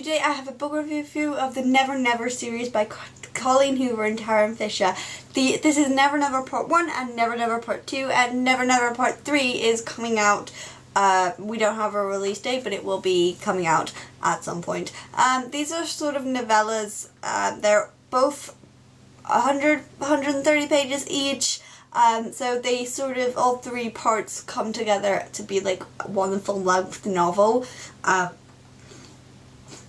today I have a book review of the Never Never series by Colleen Hoover and Tarryn Fisher. This is Never Never Part 1 and Never Never Part 2, and Never Never Part 3 is coming out. We don't have a release date, but it will be coming out at some point. These are sort of novellas. They're both 130 pages each. So they sort of, all three parts come together to be like one full length novel.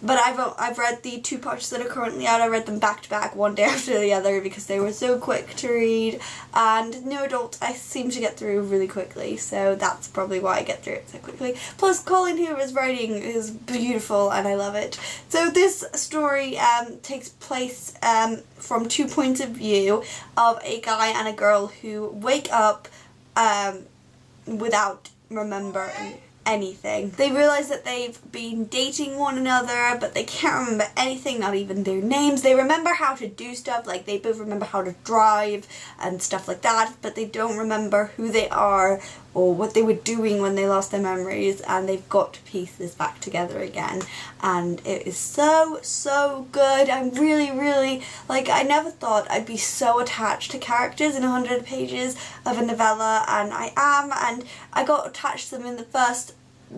But I've read the two parts that are currently out. I read them back to back, one day after the other, because they were so quick to read. And New Adult I seem to get through really quickly, so that's probably why I get through it so quickly. Plus, Colleen Hoover's writing is beautiful, and I love it. So this story takes place from two points of view of a guy and a girl who wake up without remembering anything. They realise that they've been dating one another, but they can't remember anything, not even their names. They remember how to do stuff, like they both remember how to drive and stuff like that, but they don't remember who they are or what they were doing when they lost their memories, and they've got to piece this back together again. And it is so good. I'm really, like, I never thought I'd be so attached to characters in 100 pages of a novella, and I am, and I got attached to them in the first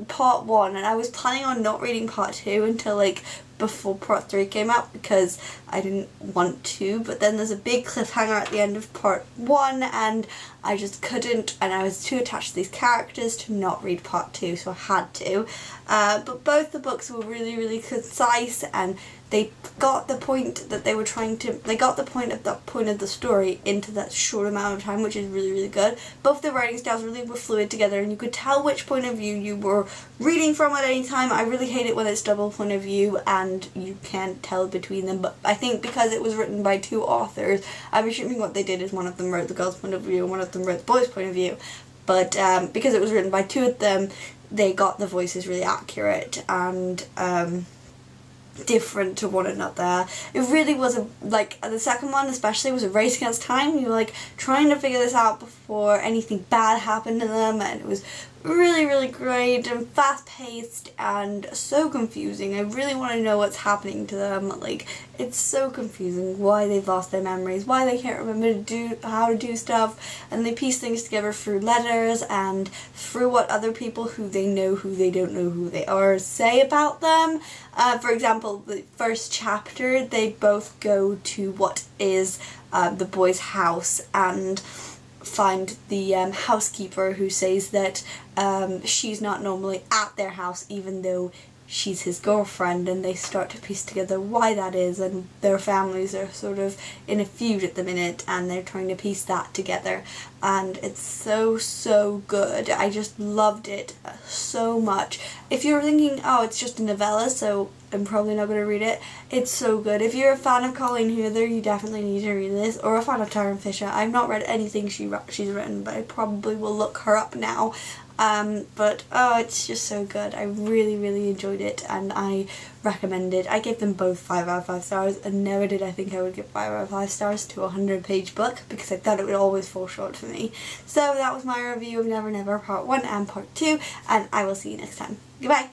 part 1, and I was planning on not reading part 2 until like before part 3 came out because I didn't want to, but then there's a big cliffhanger at the end of part 1 and I just couldn't, and I was too attached to these characters to not read part 2, so I had to. But both the books were really concise, and they got the point that they were trying to, they got the point of the story into that short amount of time, which is really good. Both the writing styles really were fluid together, and you could tell which point of view you were reading from at any time. I really hate it when it's double point of view and you can't tell between them, but I think because it was written by two authors, I'm assuming what they did is one of them wrote the girl's point of view and one of them wrote the boy's point of view, but because it was written by two of them, they got the voices really accurate and different to one another. It really was like the second one especially was a race against time. You were like trying to figure this out before anything bad happened to them, and it was really great and fast paced and so confusing. I really want to know what's happening to them. Like, it's so confusing why they've lost their memories, why they can't remember how to do stuff, and they piece things together through letters and through what other people who they know who they don't know who they are say about them. For example, the first chapter, they both go to what is the boy's house and find the housekeeper who says that she's not normally at their house even though she's his girlfriend, and they start to piece together why that is, and their families are sort of in a feud at the minute and they're trying to piece that together, and it's so good. I just loved it so much. If you're thinking, oh, it's just a novella so I'm probably not going to read it, it's so good. If you're a fan of Colleen Hoover, you definitely need to read this, or a fan of Tarryn Fisher. I've not read anything she's written, but I probably will look her up now. But oh, it's just so good. I really enjoyed it, and I recommend it. I gave them both 5 out of 5 stars, and never did I think I would give 5 out of 5 stars to a 100-page book, because I thought it would always fall short for me. So that was my review of Never Never Part 1 and Part 2, and I will see you next time. Goodbye!